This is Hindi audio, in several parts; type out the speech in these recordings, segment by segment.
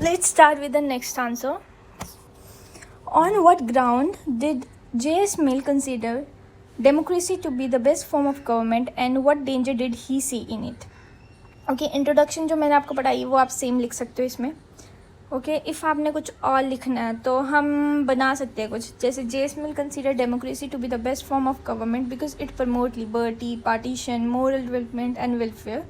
Let's start with the next answer. On what ground did J.S. Mill consider democracy to be the best form of government and what danger did he see in it? Okay, introduction जो मैंने आपको पढ़ाई वो आप सेम लिख सकते हो इसमें. ओके, इफ़ आपने कुछ और लिखना है तो हम बना सकते हैं कुछ, जैसे J.S. Mill consider democracy to be the best form of government because it promote liberty, partition, moral development and welfare,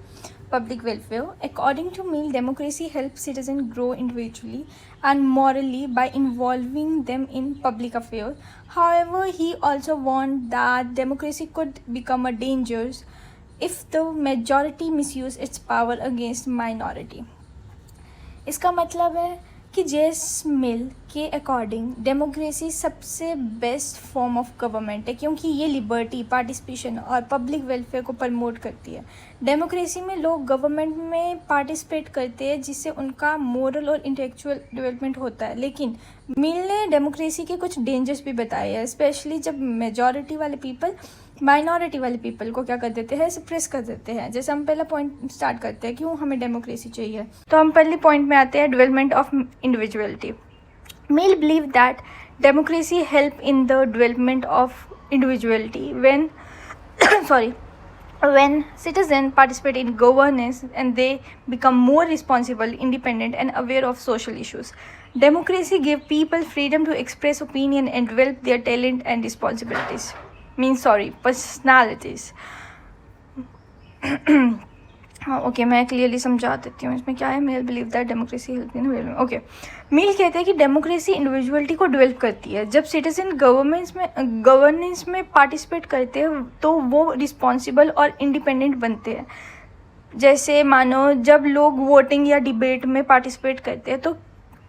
public welfare. According to Mill, democracy helps citizens grow individually and morally by involving them in public affairs. However, he also warned that democracy could become a danger if the majority misuse its power against minority. इसका मतलब है कि J.S. Mill के अकॉर्डिंग डेमोक्रेसी सबसे बेस्ट फॉर्म ऑफ गवर्नमेंट है क्योंकि ये लिबर्टी, पार्टिसिपेशन और पब्लिक वेलफेयर को प्रमोट करती है. डेमोक्रेसी में लोग गवर्नमेंट में पार्टिसिपेट करते हैं जिससे उनका मोरल और इंटेलेक्चुअल डेवलपमेंट होता है. लेकिन मिल ने डेमोक्रेसी के कुछ डेंजर्स भी बताए हैं, स्पेशली जब मेजॉरिटी वाले पीपल माइनॉरिटी वाले पीपल को क्या कर देते हैं, सप्रेस कर देते हैं. जैसे हम पहला पॉइंट स्टार्ट करते हैं क्यों हमें डेमोक्रेसी चाहिए, तो हम पहले पॉइंट में आते हैं development of individuality. Mill believed that democracy help in the development of individuality when citizens participate in governance and they become more responsible, independent and aware of social issues. Democracy give people freedom to express opinion and develop their talent and personalities. Okay, मैं क्लियरली समझा देती हूँ इसमें क्या है. Mill believe that democracy help in development. Okay, Mill कहते हैं कि डेमोक्रेसी इंडिविजुअलिटी को डेवलप करती है. जब सिटीजन गवर्नेंस में पार्टिसिपेट करते हैं तो वो रिस्पॉन्सिबल और इंडिपेंडेंट बनते हैं. जैसे मानो जब लोग वोटिंग या डिबेट में पार्टिसिपेट करते हैं तो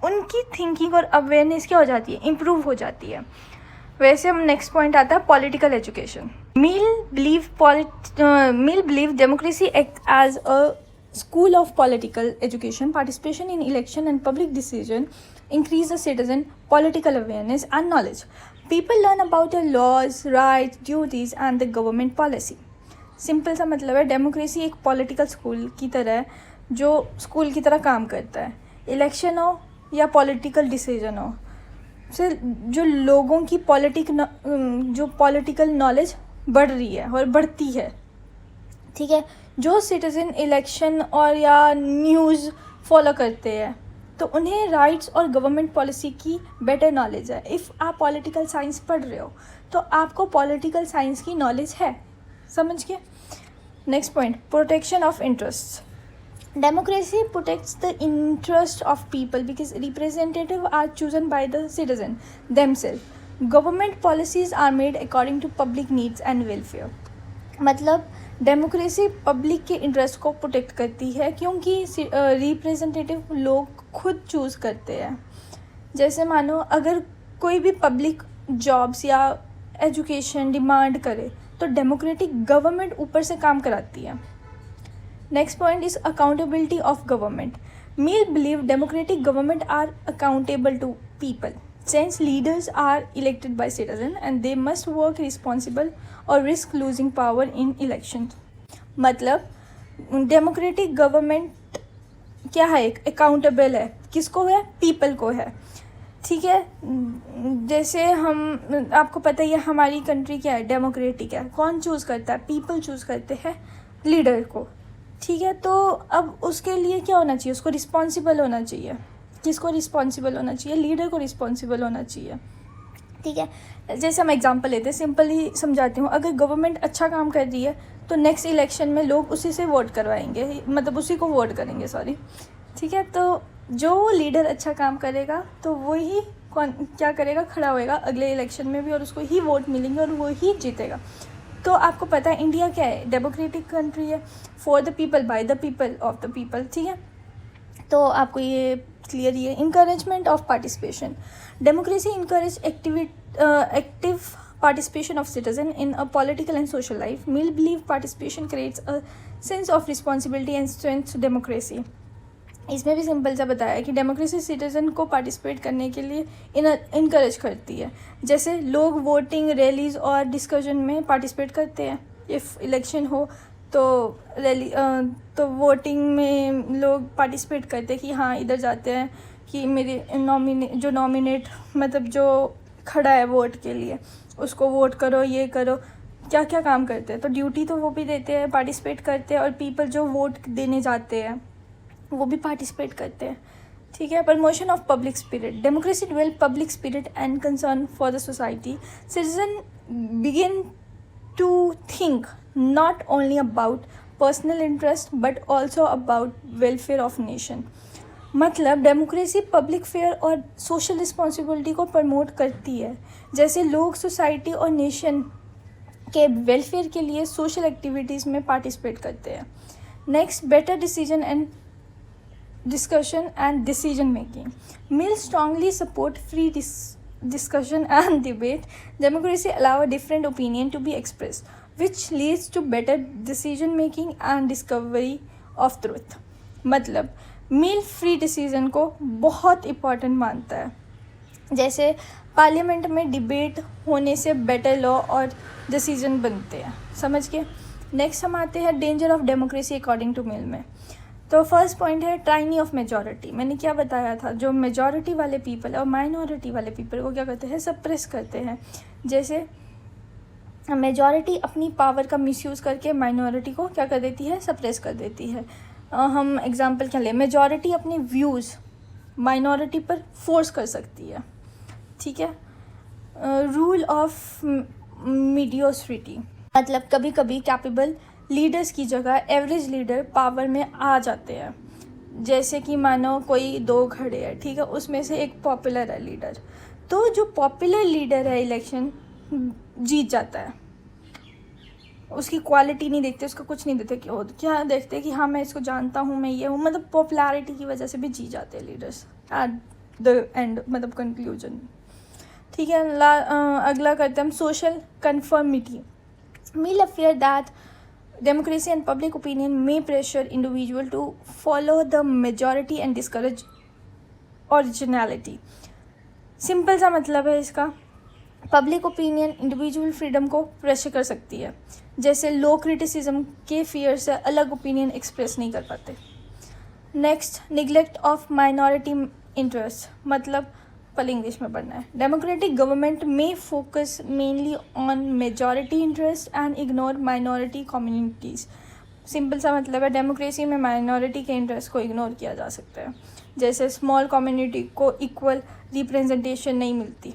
उनकी थिंकिंग और अवेयरनेस क्या हो जाती है, इम्प्रूव हो जाती है. वैसे हम नेक्स्ट पॉइंट आता है political education. Mill believe democracy acts as a school of political education. Participation in election and public decision increase the citizen political awareness and knowledge. People learn about the laws, rights, duties and the government policy. Simple सा मतलब है डेमोक्रेसी एक पॉलिटिकल स्कूल की तरह है जो स्कूल की तरह काम करता है. इलेक्शन हो या पॉलिटिकल डिसीजन हो, से जो लोगों की पॉलिटिकल नॉलेज बढ़ रही है और बढ़ती है. ठीक है, जो सिटीजन इलेक्शन और या न्यूज़ फॉलो करते हैं तो उन्हें राइट्स और गवर्नमेंट पॉलिसी की बेटर नॉलेज है. इफ़ आप पॉलिटिकल साइंस पढ़ रहे हो तो आपको पॉलिटिकल साइंस की नॉलेज है. समझ गए. Next point, protection of interest. Democracy protects the interest of people because representatives are chosen by the citizen themselves. Government policies are made according to public needs and welfare. मतलब डेमोक्रेसी पब्लिक के इंटरेस्ट को प्रोटेक्ट करती है क्योंकि रिप्रेजेंटेटिव लोग खुद चूज़ करते हैं. जैसे मानो अगर कोई भी पब्लिक जॉब्स या एजुकेशन डिमांड करे तो डेमोक्रेटिक गवर्नमेंट ऊपर से काम कराती है. Next point is accountability of government. Mill believe democratic government are accountable to people since leaders are elected by citizens and they must work responsible or risk losing power in elections. मतलब डेमोक्रेटिक गवर्नमेंट क्या है, एक अकाउंटेबल है. किसको है, पीपल को है. ठीक है, जैसे हम आपको पता ही है हमारी कंट्री क्या है, डेमोक्रेटिक है. कौन चूज़ करता है, पीपल चूज़ करते हैं लीडर को. ठीक है, तो अब उसके लिए क्या होना चाहिए, उसको रिस्पॉन्सिबल होना चाहिए. किसको रिस्पॉन्सिबल होना चाहिए, लीडर को रिस्पॉन्सिबल होना चाहिए. ठीक है, जैसे हम एग्जांपल लेते हैं, सिंपली समझाती हूँ. अगर गवर्नमेंट अच्छा काम कर रही है तो नेक्स्ट इलेक्शन में लोग उसी से वोट करवाएंगे, मतलब उसी को वोट करेंगे. ठीक है, तो जो लीडर अच्छा काम करेगा तो वही क्या करेगा, खड़ा होएगा अगले इलेक्शन में भी और उसको ही वोट मिलेंगे और वो ही जीतेगा. तो आपको पता है इंडिया क्या है, डेमोक्रेटिक कंट्री है. For the people, by the people, of the people. ठीक है, तो आपको ये क्लियर ही है. Encouragement of participation. Democracy encourage active participation of citizen in a political and social life. Mill believe participation creates a sense of responsibility and strength democracy. इसमें भी सिंपल सा बताया कि डेमोक्रेसी सिटीजन को पार्टिसिपेट करने के लिए इनकरेज करती है. जैसे लोग वोटिंग, रैलीज और डिस्कशन में पार्टिसिपेट करते हैं. इफ़ इलेक्शन हो तो रैली तो वोटिंग में लोग पार्टिसिपेट करते हैं कि हाँ इधर जाते हैं कि मेरे नॉमिनेट मतलब जो खड़ा है वोट के लिए उसको वोट करो, ये करो, क्या क्या काम करते हैं। तो ड्यूटी तो वो भी देते हैं, पार्टिसिपेट करते हैं, और पीपल जो वोट देने जाते हैं वो भी पार्टिसिपेट करते हैं। ठीक है। Promotion of public spirit, democracy develop public spirit and concern for the society. Citizen begin to think not only about personal interest but also about welfare of nation। मतलब डेमोक्रेसी पब्लिक फेयर और सोशल रिस्पॉन्सिबिलिटी को प्रमोट करती है, जैसे लोग सोसाइटी और नेशन के वेलफेयर के लिए सोशल एक्टिविटीज़ में पार्टिसिपेट करते हैं। Next, better decision and discussion and decision making. Mill strongly support free discussion and debate. Democracy allow a different opinion to be expressed, which leads to better decision making and discovery of truth. मतलब मिल फ्री डिसीजन को बहुत इम्पॉर्टेंट मानता है, जैसे पार्लियामेंट में डिबेट होने से बेटर लॉ और डिसीजन बनते हैं। समझ के नेक्स्ट हम आते हैं danger of democracy according to Mill में। तो फर्स्ट पॉइंट है टाइनी ऑफ मेजॉरिटी। मैंने क्या बताया था, जो मेजॉरिटी वाले पीपल और माइनॉरिटी वाले पीपल को क्या करते हैं, सप्रेस करते हैं। जैसे मेजॉरिटी अपनी पावर का मिसयूज़ करके माइनॉरिटी को क्या कर देती है, सप्रेस कर देती है। हम एग्जांपल क्या लें, मेजॉरिटी अपने व्यूज़ माइनॉरिटी पर फोर्स कर सकती है। ठीक है। रूल ऑफ मीडियोसिटी, मतलब कभी कभी कैपेबल लीडर्स की जगह एवरेज लीडर पावर में आ जाते हैं। जैसे कि मानो कोई दो खड़े हैं, ठीक है, उसमें से एक पॉपुलर है लीडर, तो जो पॉपुलर लीडर है इलेक्शन जीत जाता है। उसकी क्वालिटी नहीं देखते, उसका कुछ नहीं देखते, कि क्या देखते कि हाँ मैं इसको जानता हूँ, मैं ये हूँ, मतलब पॉपुलैरिटी की वजह से भी जीत जाते हैं लीडर्स एट द एंड, मतलब कंक्लूजन। ठीक है। अगला करते हैं हम social conformity. Mill affair that democracy and public opinion may pressure individual to follow the majority and discourage originality। Simple सा मतलब है इसका, पब्लिक ओपिनियन इंडिविजुअल फ्रीडम को प्रेशर कर सकती है, जैसे लो क्रिटिसिज्म के फियर से अलग ओपिनियन एक्सप्रेस नहीं कर पाते। Next, neglect of minority interest, मतलब पहले इंग्लिश में पढ़ना है। डेमोक्रेटिक गवर्नमेंट में focus mainly on majority interest and ignore minority communities. Simple सा मतलब है, डेमोक्रेसी में माइनॉरिटी के इंटरेस्ट को इग्नोर किया जा सकता है, जैसे स्मॉल कम्युनिटी को इक्वल रिप्रेजेंटेशन नहीं मिलती।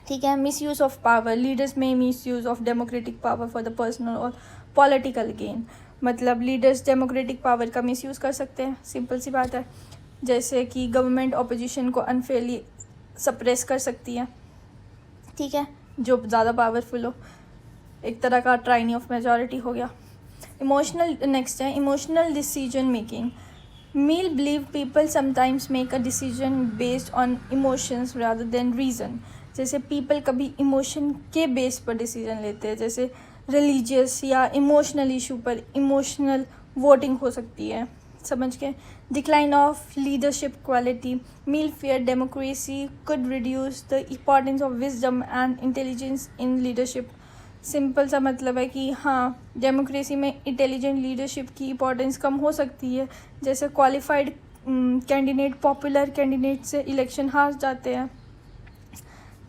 ठीक है। Misuse of power, leaders में misuse of democratic power for the personal और पॉलिटिकल गेन, मतलब लीडर्स डेमोक्रेटिक पावर का मिस यूज़ कर सकते हैं। सिंपल सी बात है, जैसे कि गवर्नमेंट ऑपोजिशन को अनफेयरली सप्रेस कर सकती है। ठीक है, जो ज़्यादा पावरफुल हो, एक तरह का टाइनी ऑफ मेजॉरिटी हो गया। इमोशनल, नेक्स्ट है emotional decision making. Mill believe people sometimes make a decision based on emotions rather than reason. जैसे पीपल कभी इमोशन के बेस पर डिसीजन लेते हैं, जैसे रिलीजियस या इमोशनल इशू पर इमोशनल वोटिंग हो सकती है। समझ के decline of leadership quality. Mill fair democracy could reduce the importance of wisdom and intelligence in leadership. Simple सा मतलब है कि हाँ, डेमोक्रेसी में इंटेलिजेंट लीडरशिप की इम्पोर्टेंस कम हो सकती है, जैसे क्वालिफाइड कैंडिडेट पॉपुलर कैंडिडेट से इलेक्शन हार जाते हैं।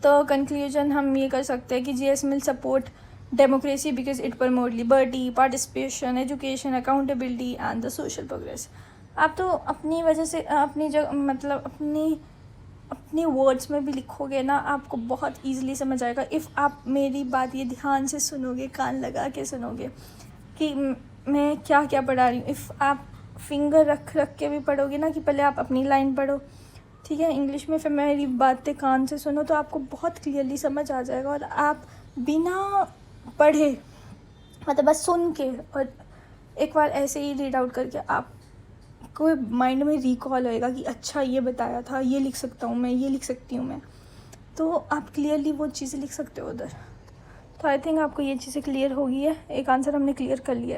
तो कंक्लूजन हम ये कर सकते हैं कि GS mill support democracy because it promote liberty, participation, education, accountability and the social progress. आप तो अपनी वजह से अपनी जगह मतलब अपनी वर्ड्स में भी लिखोगे ना, आपको बहुत ईजिली समझ आएगा इफ़ आप मेरी बात ये ध्यान से सुनोगे, कान लगा के सुनोगे कि मैं क्या क्या पढ़ा रही हूँ। इफ़ आप फिंगर रख के भी पढ़ोगे ना, कि पहले आप अपनी लाइन पढ़ो, ठीक है, इंग्लिश में, फिर मेरी बातें कान से सुनो, तो आपको बहुत क्लियरली समझ आ जाएगा। और आप बिना पढ़े, मतलब बस सुन के और एक बार ऐसे ही रीड आउट करके आपको माइंड में रिकॉल होएगा कि अच्छा ये बताया था, ये लिख सकता हूँ मैं, ये लिख सकती हूँ मैं, तो आप क्लियरली वो चीज़ें लिख सकते हो उधर। तो आई थिंक आपको ये चीज़ें क्लियर हो गई है, एक आंसर हमने क्लियर कर लिया है।